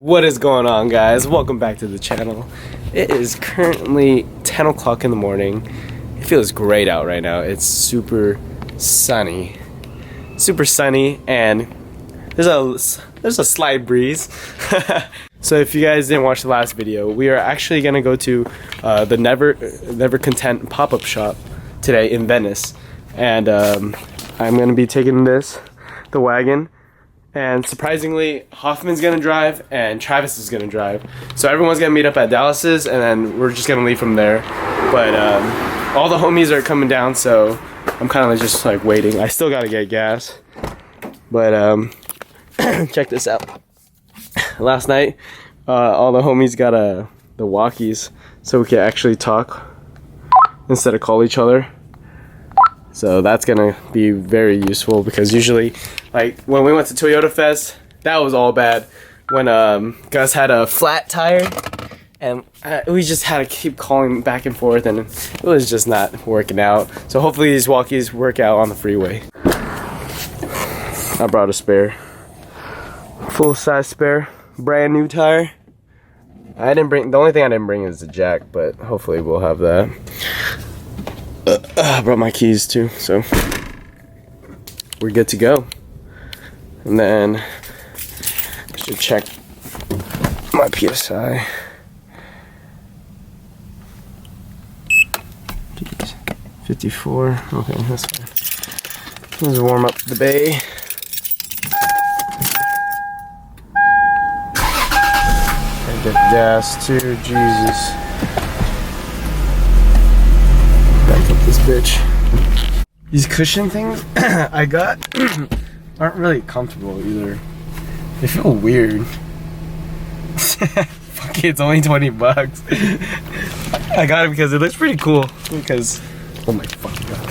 What is going on, guys? Welcome back to the channel. It is currently 10 o'clock in the morning. It feels great out right now. It's super sunny and there's a slight breeze. So if you guys didn't watch the last video, we are actually gonna go to the Never Content pop-up shop today in Venice, and I'm gonna be taking the wagon. And surprisingly, Hoffman's gonna drive and Travis is gonna drive. So everyone's gonna meet up at Dallas's and then we're just gonna leave from there. But all the homies are coming down, so I'm kind of just like waiting. I still gotta get gas. But check this out. Last night, all the homies got the walkies so we could actually talk instead of call each other. So that's gonna be very useful because usually, like when we went to Toyota Fest, that was all bad. When Gus had a flat tire, and we just had to keep calling back and forth, and it was just not working out. So hopefully these walkies work out on the freeway. I brought a spare, full size spare, brand new tire. I didn't bring. The only thing I didn't bring is the jack, but hopefully we'll have that. I brought my keys too, so we're good to go. And then I should check my PSI. Jeez. 54. Okay, that's fine. Let's warm up the bay. And get gas too. Jesus. Back up this bitch. These cushion things I got aren't really comfortable either. They feel weird. Fuck it, it's only 20 bucks. I got it because it looks pretty cool. Because, oh my fucking god.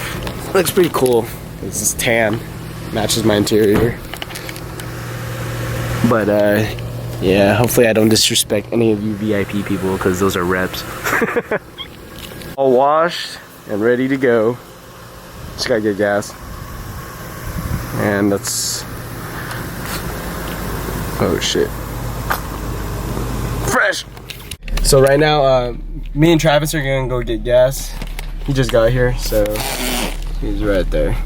It looks pretty cool. This is tan. Matches my interior. But, yeah, hopefully I don't disrespect any of you VIP people because those are reps. All washed and ready to go. Just gotta get gas. And that's... oh shit. Fresh! So right now, me and Travis are gonna go get gas. He just got here, so he's right there.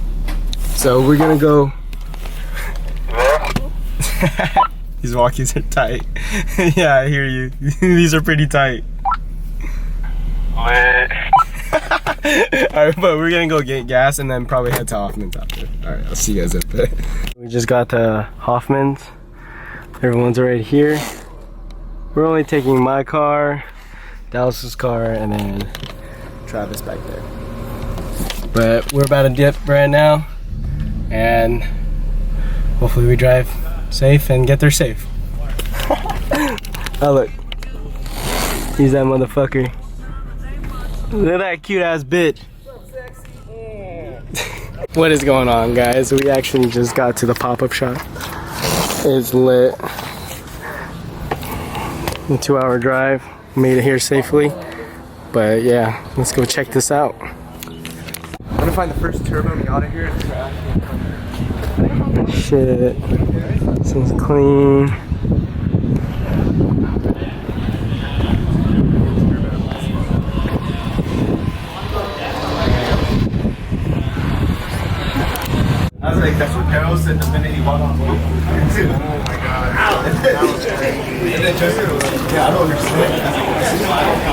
So we're gonna go... These walkies are tight. Yeah, I hear you. These are pretty tight. Alright, but we're gonna go get gas and then probably head to Hoffman's after. Alright, I'll see you guys at there. We just got to Hoffman's. Everyone's right here. We're only taking my car, Dallas's car, and then Travis back there. But we're about to dip right now, and hopefully we drive safe and get there safe. Oh look, he's that motherfucker. Look at that cute ass bitch. What is going on, guys? We actually just got to the pop-up shop. It's lit. A 2-hour drive. Made it here safely. But yeah, let's go check this out. I'm gonna find the first turbo Miata here. Shit. Seems clean. I was like, that's what Carol said the minute he walked on board. Oh my god. And then Justin was like, yeah, I don't understand.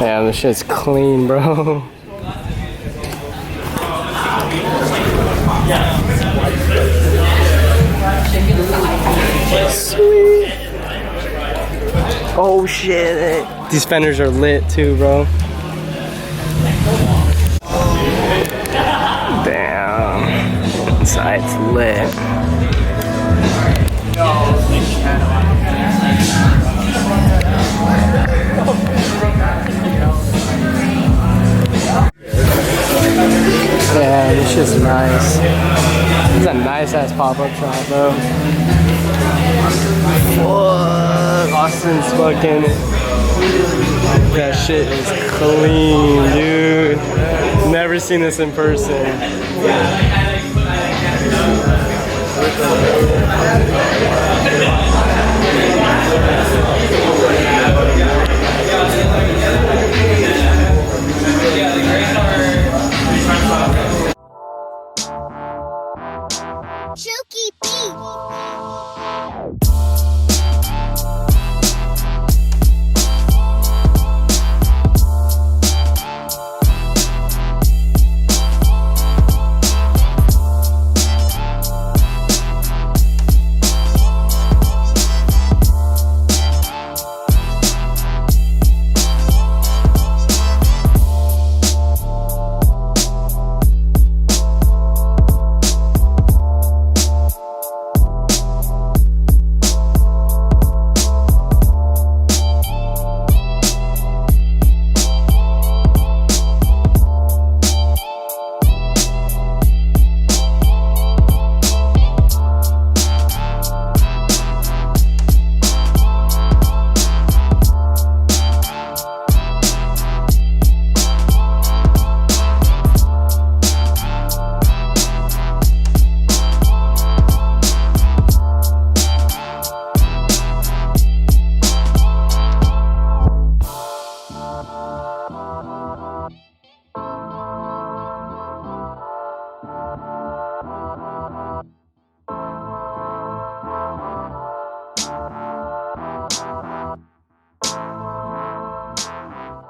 Yeah, this shit's clean, bro. Sweet. Oh shit. These fenders are lit too, bro. Damn. Side's lit. Yeah, this shit's nice. This is a nice ass pop-up shop, bro. Fuck, Austin's fucking... that shit is clean, dude. Never seen this in person.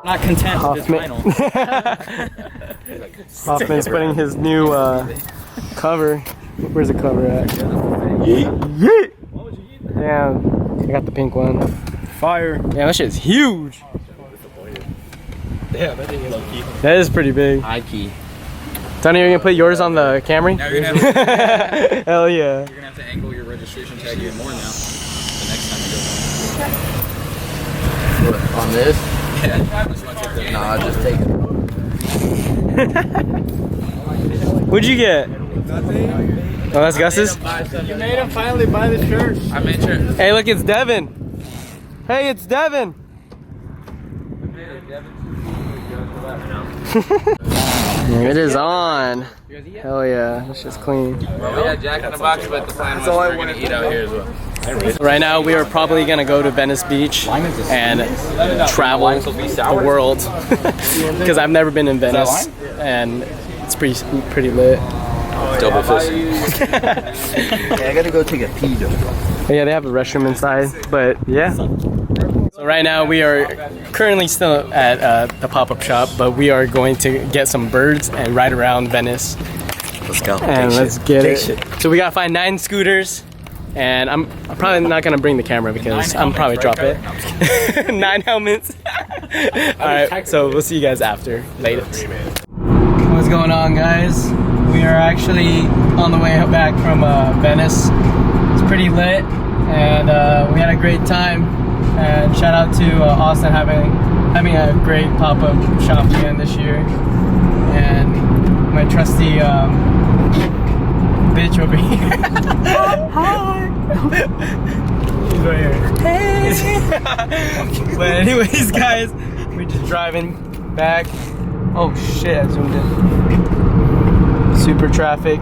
Not content with his final. Hoffman's putting his new cover. Where's the cover at? Yeet! Damn, I got the pink one. Fire. Yeah, that shit's huge. Damn, that thing is low key. That is pretty big. High key. Tony, you're gonna put yours on the Camry? Now you're gonna have Hell yeah. you're gonna have to angle your registration tag even more now. The next time you go. On this? Yeah. Unless you want to take the Nah, just take it. What'd you get? Oh, that's Gus's? You made him finally buy the shirt. I made sure. Hey, look, it's Devin. Hey, it's Devin. It is on. Hell yeah, this shit's clean. Well, we had Jack in the Box, but the plan was we're gonna eat out here as well. Right now, we are probably gonna go to Venice Beach and travel the world because I've never been in Venice, and it's pretty lit. Double fist. Yeah, I gotta go take a pee though. Yeah, they have a restroom inside, but yeah. So right now we are currently still at the pop-up shop, but we are going to get some birds and ride around Venice. Let's go. And let's get it. So we gotta find 9 scooters, and I'm probably not gonna bring the camera because I'm probably drop it. 9 helmets. All right, so we'll see you guys after. Later. What's going on, guys? We are actually on the way back from Venice. It's pretty lit, and we had a great time. And shout out to Austin having a great pop-up shop again this year. And my trusty bitch over here. Hi. He's right here. Hey. But anyways, guys, we're just driving back. Oh shit! I zoomed in. Super traffic.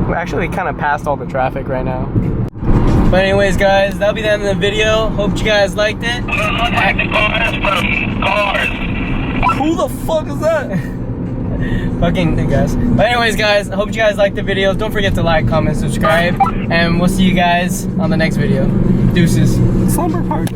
We're actually kind of past all the traffic right now. But anyways, guys, that'll be the end of the video. Hope you guys liked it. Who the fuck is that? Fucking guys. But anyways, guys, I hope you guys liked the video. Don't forget to like, comment, subscribe, and we'll see you guys on the next video. Deuces. Slumber Park.